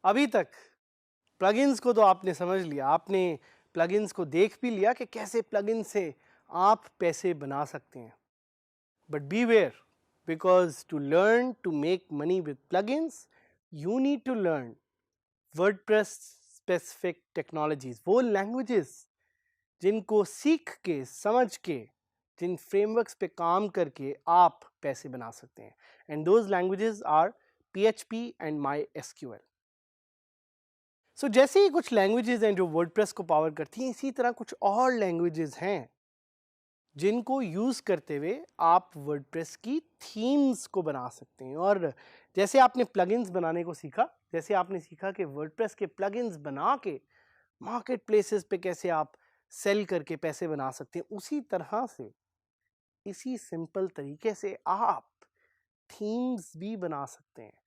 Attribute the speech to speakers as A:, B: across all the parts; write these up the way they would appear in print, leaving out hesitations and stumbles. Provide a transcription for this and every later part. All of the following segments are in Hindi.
A: अभी तक प्लगइन्स को तो आपने समझ लिया, आपने प्लगइन्स को देख भी लिया कि कैसे प्लगइन से आप पैसे बना सकते हैं। But beware, because to learn to make money with plugins you need to learn WordPress specific technologies, वो लैंग्वेजेस जिनको सीख के, समझ के, जिन फ्रेमवर्क्स पे काम करके आप पैसे बना सकते हैं। And those languages are PHP and MySQL। So जैसे ही कुछ लैंग्वेजेस हैं जो वर्डप्रेस को पावर करती हैं, इसी तरह कुछ और लैंग्वेजेस हैं जिनको यूज करते हुए आप वर्डप्रेस की थीम्स को बना सकते हैं। और जैसे आपने प्लगइन्स बनाने को सीखा, जैसे आपने सीखा कि वर्डप्रेस के प्लगइन्स बना के मार्केट प्लेसेस पे कैसे आप सेल करके पैसे बना सकते हैं, उसी तरह से, इसी सिंपल तरीके से आप थीम्स भी बना सकते हैं।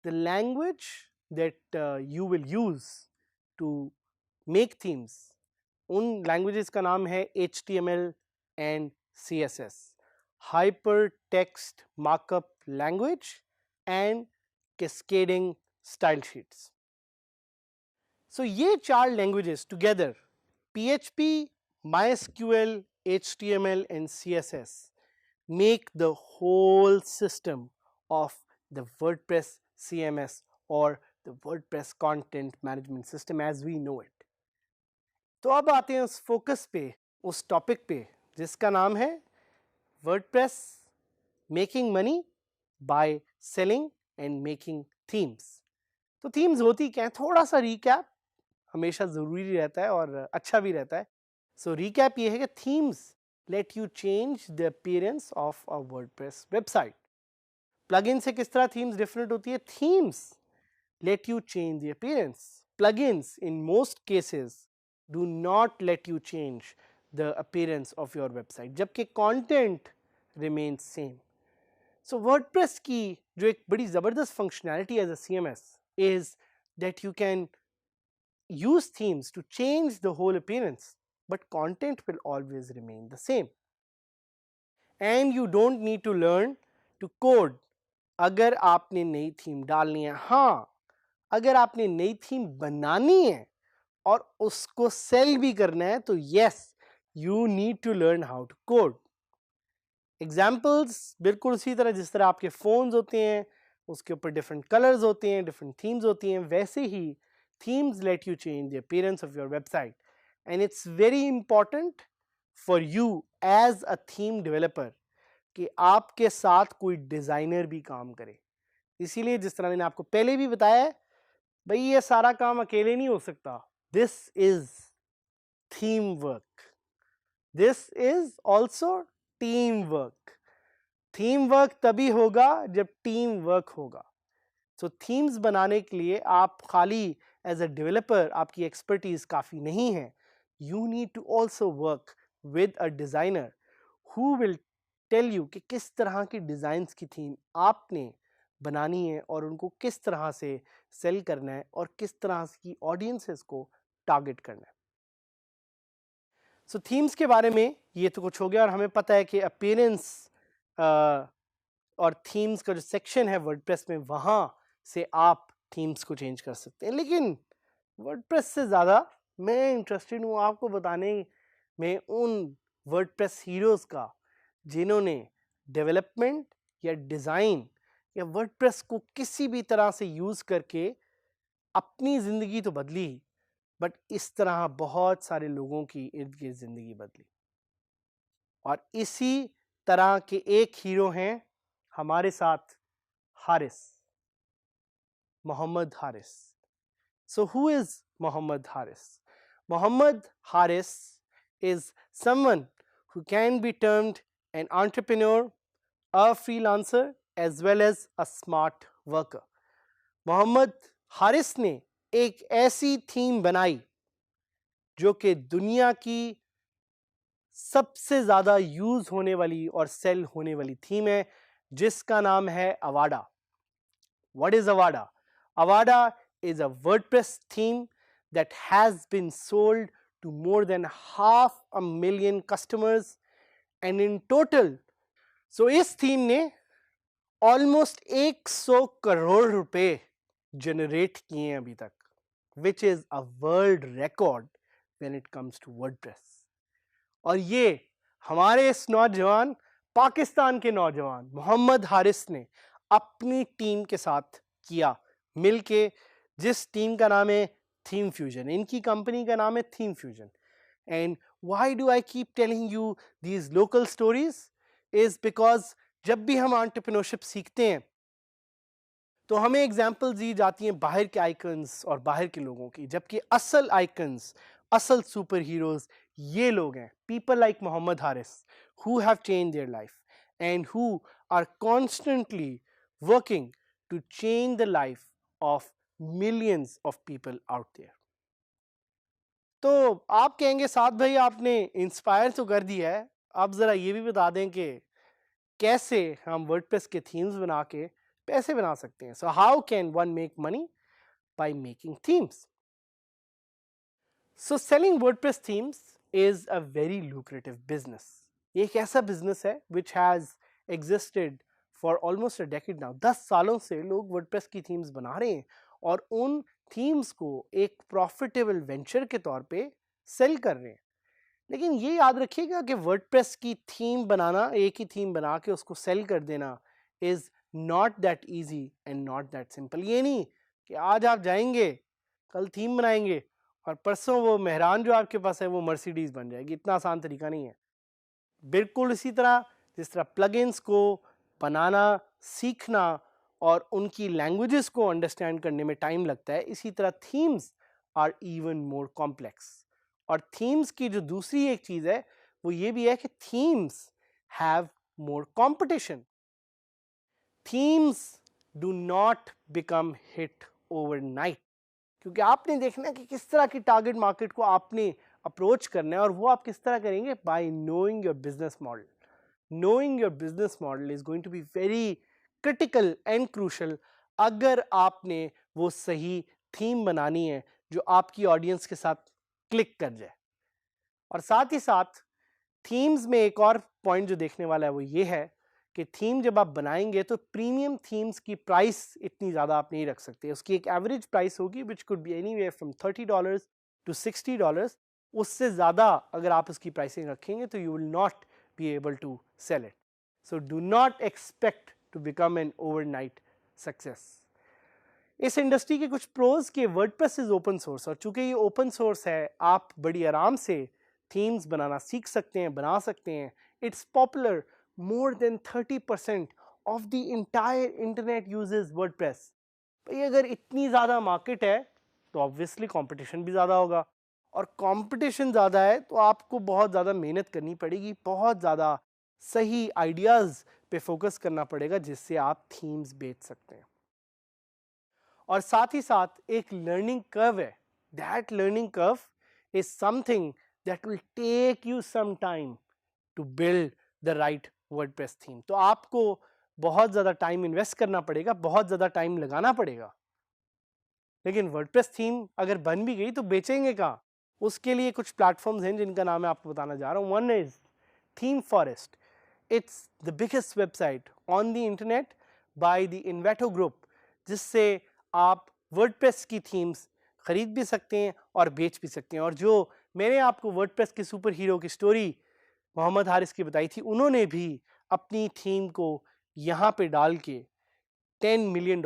A: The language that you will use to make themes, उन languages का नाम है HTML and CSS, Hypertext Markup Language and Cascading Style Sheets। So ये चार languages together, PHP, MySQL, HTML and CSS, make the whole system of the WordPress CMS or the WordPress content management system as we know it। तो अब आते हैं उस फोकस पे, उस टॉपिक पे जिसका नाम है WordPress making money by selling and making themes. तो थीम्स होती क्या है, थोड़ा सा रिकैप हमेशा जरूरी रहता है और अच्छा भी रहता है। सो रिकैप ये है कि themes let you change the appearance of a WordPress website. Plugin से किस तरह थीम्स डिफरेंट होती है? Themes let you change the appearance. Plugins in most cases do not let you change the appearance of your website, जबकि content remains same. So WordPress की जो एक बड़ी ज़बरदस्त functionality as a CMS is that you can use themes to change the whole appearance, but content will always remain the same. And you don't need to learn to code अगर आपने नई थीम डालनी है। हाँ, अगर आपने नई थीम बनानी है और उसको सेल भी करना है तो yes, you need to learn how to code. Examples बिल्कुल उसी तरह जिस तरह आपके फोन्स होते हैं, उसके ऊपर डिफरेंट कलर्स होते हैं, डिफरेंट थीम्स होती हैं, वैसे ही themes let you change the appearance of your website. And it's very important for you as a theme developer कि आपके साथ कोई डिजाइनर भी काम करे। इसीलिए जिस तरह मैंने आपको पहले भी बताया है, भाई ये सारा काम अकेले नहीं हो सकता। This is theme work, this is also team work. Theme work तभी होगा जब टीम वर्क होगा। सो थीम्स बनाने के लिए आप खाली एज अ डेवलपर आपकी एक्सपर्टीज काफी नहीं है, you need to also work with a designer who will tell you कि किस तरह की डिजाइन्स की थीम आपने बनानी है और उनको किस तरह से सेल करना है और किस तरह की ऑडियंसेस को टारगेट करना है। सो थीम्स के बारे में ये तो कुछ हो गया, और हमें पता है कि अपीयरेंस और थीम्स का जो सेक्शन है वर्डप्रेस में, वहां से आप थीम्स को चेंज कर सकते हैं। लेकिन वर्डप्रेस से ज़्यादा मैं इंटरेस्टेड हूँ आपको बताने में उन वर्डप्रेस हीरोज़ का जिन्होंने डेवलपमेंट या डिज़ाइन या वर्डप्रेस को किसी भी तरह से यूज़ करके अपनी ज़िंदगी तो बदली, बट इस तरह बहुत सारे लोगों की इर्द गिर्द ज़िंदगी बदली। और इसी तरह के एक हीरो हैं हमारे साथ, Haris, Mohammad Haris. So who is Muhammad Haris? Muhammad Haris is someone who can be termed an entrepreneur, a freelancer, as well as a smart worker. Mohammad Haris ने एक ऐसी थीम बनाई जो कि दुनिया की सबसे ज़्यादा यूज़ होने वाली और सेल होने वाली थीम है, जिसका नाम है Avaada. What is Avada? Avada is a WordPress theme that has been sold to more than 500,000 customers and in total, so इस थीम ने ऑलमोस्ट 100 करोड़ रुपए जनरेट किए हैं अभी तक, which is a world record when it comes to WordPress. और ये हमारे इस नौजवान, पाकिस्तान के नौजवान मोहम्मद हारिस ने अपनी टीम के साथ किया मिलके, जिस टीम का नाम है थीम फ्यूजन। इनकी कंपनी का नाम है theme fusion. And why do I keep telling you these local stories is because जब भी हम एंटरप्रेन्योरशिप सीखते हैं तो हमें एग्जाम्पल्स दी जाती हैं बाहर के आइकन्स और बाहर के लोगों की, जबकि असल आइकन्स, असल सुपर हीरोज ये लोग हैं, people like Mohammad Haris who have changed their life and who are constantly working to change the life of millions of people out there. तो आप कहेंगे साथ भाई आपने इंस्पायर तो कर दिया है, आप ज़रा ये भी बता दें कि कैसे हम वर्डप्रेस के थीम्स बना के पैसे बना सकते हैं। So how can one make money by making themes? So selling WordPress themes is a very lucrative business. ये एक ऐसा बिजनेस है which has existed for almost a decade now. 10 सालों से लोग वर्डप्रेस की थीम्स बना रहे हैं और उन थीम्स को एक प्रॉफिटेबल वेंचर के तौर पे सेल कर रहे हैं। लेकिन ये याद रखिएगा कि वर्डप्रेस की थीम बनाना, एक ही थीम बना के उसको सेल कर देना is not that easy and not that simple. ये नहीं कि आज आप जाएंगे, कल थीम बनाएंगे और परसों वो मेहरान जो आपके पास है वो मर्सिडीज बन जाएगी। इतना आसान तरीका नहीं है। बिल्कुल इसी तरह जिस तरह प्लगइन्स को बनाना, सीखना और उनकी लैंग्वेजेस को अंडरस्टैंड करने में टाइम लगता है, इसी तरह themes are even more complex. और थीम्स की जो दूसरी एक चीज है वो ये भी है कि themes have more competition. Themes do not become hit overnight, क्योंकि आपने देखना है कि किस तरह की टारगेट मार्केट को आपने अप्रोच करना है, और वो आप किस तरह करेंगे? By knowing your business model. Knowing your business model is going to be very critical and crucial अगर आपने वो सही थीम बनानी है जो आपकी ऑडियंस के साथ क्लिक कर जाए। और साथ ही साथ थीम्स में एक और पॉइंट जो देखने वाला है वो ये है कि थीम जब आप बनाएंगे तो प्रीमियम थीम्स की प्राइस इतनी ज़्यादा आप नहीं रख सकते। उसकी एक एवरेज प्राइस होगी which could be anywhere from $30 to $60। उससे ज़्यादा अगर आप उसकी प्राइसिंग रखेंगे तो you will not be able to sell it. So do not expect to become an overnight success. इस इंडस्ट्री के कुछ प्रोज के वर्डप्रेस इज ओपन सोर्स, और चूंकि ये ओपन सोर्स है आप बड़ी आराम से थीम्स बनाना सीख सकते हैं, बना सकते हैं। It's popular, more than 30% of the entire internet uses WordPress। भाई अगर इतनी ज़्यादा मार्केट है तो ऑब्वियसली कंपटीशन भी ज़्यादा होगा, और कंपटीशन ज़्यादा है तो आपको बहुत ज़्यादा मेहनत करनी पड़ेगी, बहुत ज़्यादा सही आइडियाज़ पे फोकस करना पड़ेगा जिससे आप थीम्स बेच सकते हैं। और साथ ही साथ एक लर्निंग कर्व है। That learning curve is something that will take you some time to build the right WordPress theme. तो आपको बहुत ज़्यादा टाइम इन्वेस्ट करना पड़ेगा, बहुत ज़्यादा टाइम लगाना पड़ेगा। लेकिन वर्डप्रेस थीम अगर बन भी गई तो बेचेंगे कहाँ? उसके लिए कुछ प्लेटफॉर्म्स हैं जिनका नाम मैं आपको बताना जा रहा हूँ। One is ThemeForest. It's the biggest website on the internet by the Envato group, जिससे आप वर्डप्रेस की थीम्स खरीद भी सकते हैं और बेच भी सकते हैं। और जो मैंने आपको वर्डप्रेस के सुपर हीरो की स्टोरी मोहम्मद हारिस की बताई थी, उन्होंने भी अपनी थीम को यहाँ पे डाल के $10 मिलियन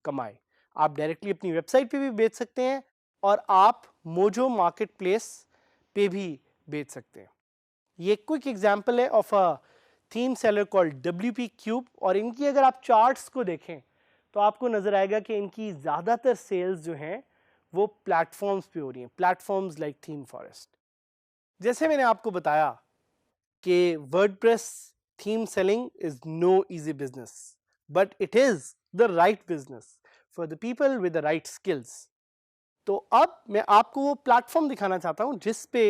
A: कमाए। आप डायरेक्टली अपनी वेबसाइट पे भी बेच सकते हैं और आप मोजो मार्केट प्लेस पे भी बेच सकते हैं। ये क्विक एग्जाम्पल है of a theme seller called WP cube. और इनकी अगर आप चार्ट्स को देखें तो आपको नजर आएगा कि इनकी ज़्यादातर सेल्स जो हैं वो प्लेटफॉर्म्स पे हो रही हैं, प्लेटफॉर्म्स लाइक थीम फॉरेस्ट। जैसे मैंने आपको बताया कि WordPress theme selling is no easy business, but it is the right business for the people with the right skills. तो अब मैं आपको वो प्लेटफॉर्म दिखाना चाहता हूं जिस पे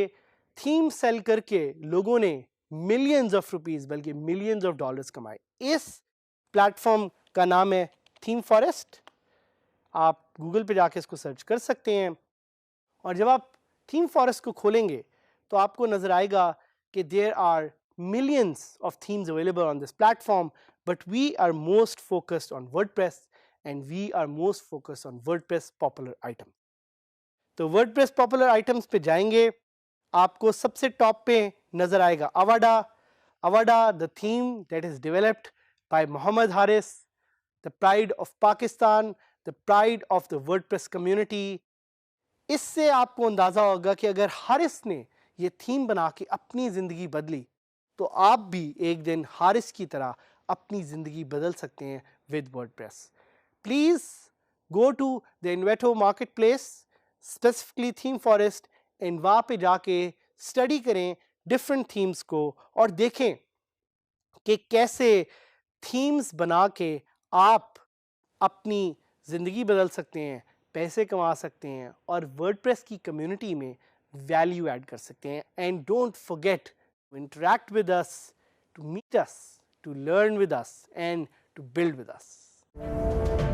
A: थीम सेल करके लोगों ने मिलियंस ऑफ रुपीस बल्कि मिलियंस ऑफ डॉलर्स कमाए। इस प्लेटफॉर्म का नाम है थीम फॉरेस्ट। आप गूगल पे जाके इसको सर्च कर सकते हैं और जब आप थीम फॉरेस्ट को खोलेंगे तो आपको नजर आएगा कि there are millions of themes available on this platform, but we are most focused on WordPress and we are most focused on WordPress popular item. तो WordPress popular items पे जाएंगे, आपको सबसे टॉप पे नजर आएगा Avada. Avada, the theme that is developed by Mohammed Haris, the pride of Pakistan, the pride of the WordPress community. इससे आपको अंदाजा होगा कि अगर हारिस ने ये थीम बना के अपनी जिंदगी बदली तो आप भी एक दिन हारिस की तरह अपनी जिंदगी बदल सकते हैं with WordPress. Please go to the Envato market place, specifically ThemeForest, and वहाँ पे जाके स्टडी करें डिफरेंट थीम्स को और देखें कि कैसे थीम्स बना के आप अपनी ज़िंदगी बदल सकते हैं, पैसे कमा सकते हैं और वर्डप्रेस की कम्युनिटी में वैल्यू ऐड कर सकते हैं। And don't forget to interact with us, to meet us, to learn with us and to build with us.